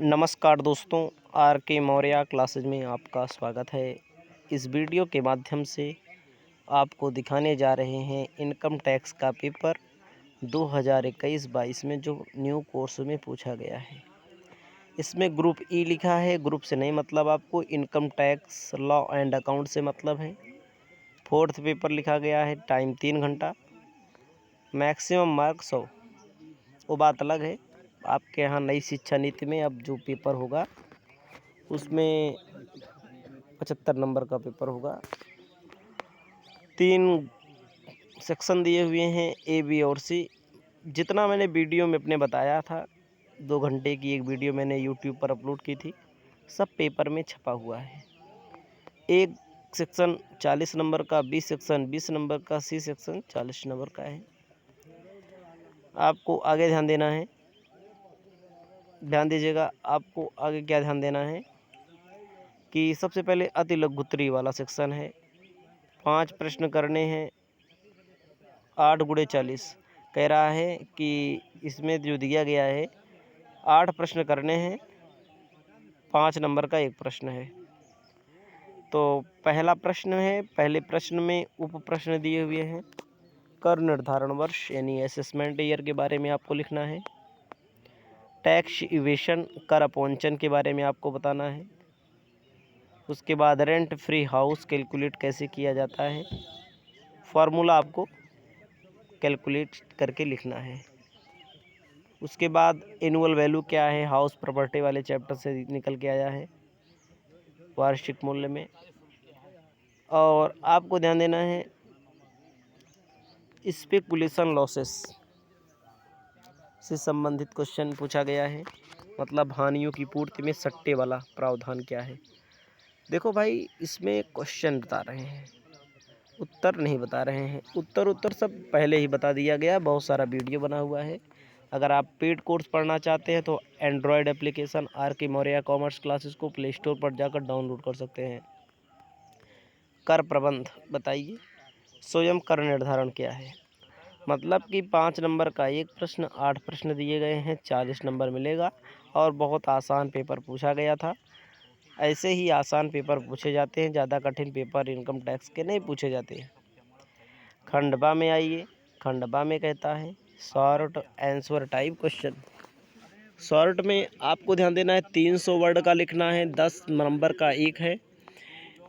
नमस्कार दोस्तों, आर के मौर्य क्लासेज में आपका स्वागत है। इस वीडियो के माध्यम से आपको दिखाने जा रहे हैं इनकम टैक्स का पेपर 2021-22 में जो न्यू कोर्स में पूछा गया है। इसमें ग्रुप ई लिखा है, ग्रुप से नहीं मतलब आपको income tax law and account से मतलब है। फोर्थ पेपर लिखा गया है, टाइम 3 घंटा, मैक्सिमम मार्क्स 100। वो बात अलग है, आपके यहाँ नई शिक्षा नीति में अब जो पेपर होगा उसमें 75 नंबर का पेपर होगा। 3 सेक्शन दिए हुए हैं, ए बी और सी। जितना मैंने वीडियो में अपने बताया था, 2 घंटे की एक वीडियो मैंने यूट्यूब पर अपलोड की थी, सब पेपर में छपा हुआ है। एक सेक्शन 40 नंबर का, बी सेक्शन 20 नंबर का, सी सेक्शन 40 नंबर का है। आपको आगे ध्यान देना है, ध्यान दीजिएगा। आपको आगे क्या ध्यान देना है कि सबसे पहले अति लघुत्तरी वाला सेक्शन है। 5 प्रश्न करने हैं, 8 × 40 कह रहा है कि इसमें जो दिया गया है 8 प्रश्न करने हैं, 5 नंबर का एक प्रश्न है। तो पहला प्रश्न है, पहले प्रश्न में उप प्रश्न दिए हुए हैं। कर निर्धारण वर्ष यानी असेसमेंट ईयर के बारे में आपको लिखना है। टैक्स इवेशन कर अपवंचन के बारे में आपको बताना है। उसके बाद रेंट फ्री हाउस कैलकुलेट कैसे किया जाता है, फार्मूला आपको कैलकुलेट करके लिखना है। उसके बाद एनुअल वैल्यू क्या है, हाउस प्रॉपर्टी वाले चैप्टर से निकल के आया है, वार्षिक मूल्य में। और आपको ध्यान देना है, स्पेकुलेशन लॉसेस से संबंधित क्वेश्चन पूछा गया है, मतलब हानियों की पूर्ति में सट्टे वाला प्रावधान क्या है। देखो भाई, इसमें क्वेश्चन बता रहे हैं, उत्तर नहीं बता रहे हैं। उत्तर सब पहले ही बता दिया गया, बहुत सारा वीडियो बना हुआ है। अगर आप पेड कोर्स पढ़ना चाहते हैं तो एंड्रॉयड एप्लीकेशन आर के मौर्य कॉमर्स क्लासेस को प्ले स्टोर पर जाकर डाउनलोड कर सकते हैं। कर प्रबंध बताइए, स्वयं कर निर्धारण क्या है। मतलब कि 5 नंबर का एक प्रश्न, 8 प्रश्न दिए गए हैं, 40 नंबर मिलेगा। और बहुत आसान पेपर पूछा गया था। ऐसे ही आसान पेपर पूछे जाते हैं, ज़्यादा कठिन पेपर इनकम टैक्स के नहीं पूछे जाते हैं। खंडवा में आइए, खंडवा में कहता है short answer type question. Short में आपको ध्यान देना है, 300 वर्ड का लिखना है, 10 नंबर का एक है।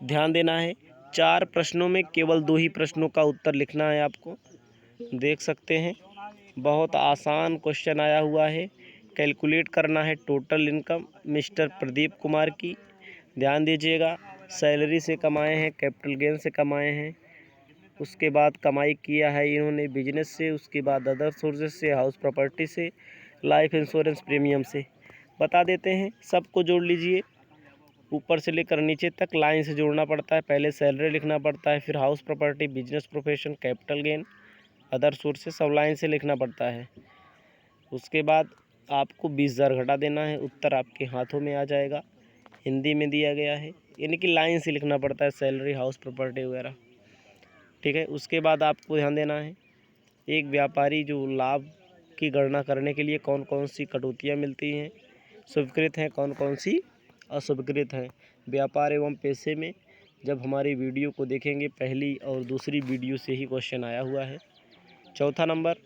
ध्यान देना है, 4 प्रश्नों में केवल 2 ही प्रश्नों का उत्तर लिखना है। आपको देख सकते हैं, बहुत आसान क्वेश्चन आया हुआ है। कैलकुलेट करना है total income mister Pradeep Kumar की। ध्यान दीजिएगा, सैलरी से कमाए हैं, कैपिटल गेन से कमाए हैं, उसके बाद कमाई किया है इन्होंने बिजनेस से, उसके बाद अदर सोर्सेज से, हाउस प्रॉपर्टी से, लाइफ इंश्योरेंस प्रीमियम से। बता देते हैं, सबको जोड़ लीजिए, ऊपर से लेकर नीचे तक लाइन से जोड़ना पड़ता है। पहले सैलरी लिखना पड़ता है, फिर house property, business profession, capital gain, other sources, सब लाइन से लिखना पड़ता है। उसके बाद आपको 20,000 घटा देना है, उत्तर आपके हाथों में आ जाएगा। हिंदी में दिया गया है, यानी कि लाइन से लिखना पड़ता है, सैलरी, हाउस प्रॉपर्टी वगैरह। ठीक है। उसके बाद आपको ध्यान देना है, एक व्यापारी जो लाभ की गणना करने के लिए कौन कौन सी कटौतियाँ मिलती हैं, स्वीकृत हैं, कौन कौन सी अस्वीकृत हैं। व्यापार एवं पैसे में जब हमारी वीडियो को देखेंगे, पहली और दूसरी वीडियो से ही क्वेश्चन आया हुआ है। चौथा नंबर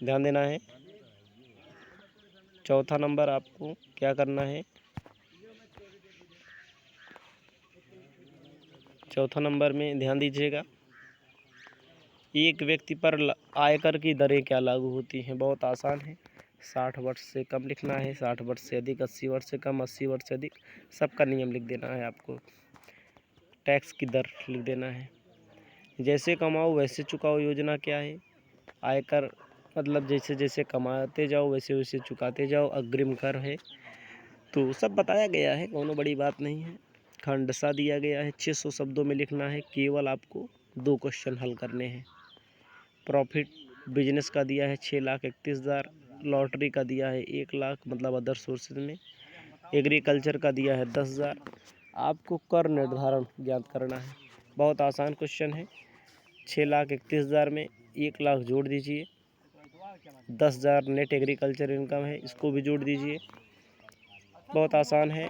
ध्यान देना है, चौथा नंबर आपको क्या करना है, चौथा नंबर में ध्यान दीजिएगा, एक व्यक्ति पर आयकर की दरें क्या लागू होती हैं। बहुत आसान है, 60 वर्ष से कम लिखना है, 60 वर्ष से अधिक, 80 वर्ष से कम, 80 वर्ष से अधिक, सबका नियम लिख देना है। आपको टैक्स की दर लिख देना है। जैसे कमाओ वैसे चुकाओ योजना क्या है। आयकर मतलब जैसे जैसे कमाते जाओ वैसे वैसे चुकाते जाओ, अग्रिम कर है। तो सब बताया गया है, कोनो बड़ी बात नहीं है। खंडसा दिया गया है, 600 शब्दों में लिखना है। केवल आपको 2 क्वेश्चन हल करने हैं। प्रॉफिट बिजनेस का दिया है 6,31,000, लॉटरी का दिया है 1 लाख, मतलब अदर सोर्सेज में। एग्रीकल्चर का दिया है 10,000। आपको कर निर्धारण ज्ञात करना है, बहुत आसान क्वेश्चन है। 6,31,000 में 1 लाख जोड़ दीजिए, 10,000 नेट एग्रीकल्चर इनकम है, इसको भी जोड़ दीजिए। बहुत आसान है,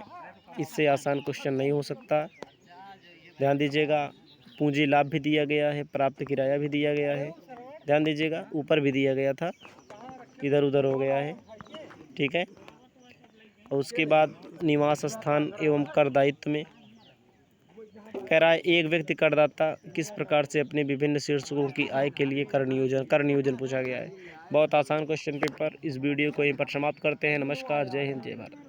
इससे आसान क्वेश्चन नहीं हो सकता। ध्यान दीजिएगा, पूंजी लाभ भी दिया गया है, प्राप्त किराया भी दिया गया है। ध्यान दीजिएगा, ऊपर भी दिया गया था, इधर उधर हो गया है, ठीक है। और उसके बाद निवास स्थान एवं कर दायित्व में कह रहा है एक व्यक्ति करदाता किस प्रकार से अपने विभिन्न शीर्षकों की आय के लिए कर नियोजन पूछा गया है। बहुत आसान क्वेश्चन पेपर। इस वीडियो को यहीं पर समाप्त करते हैं। नमस्कार, जय हिंद, जय भारत।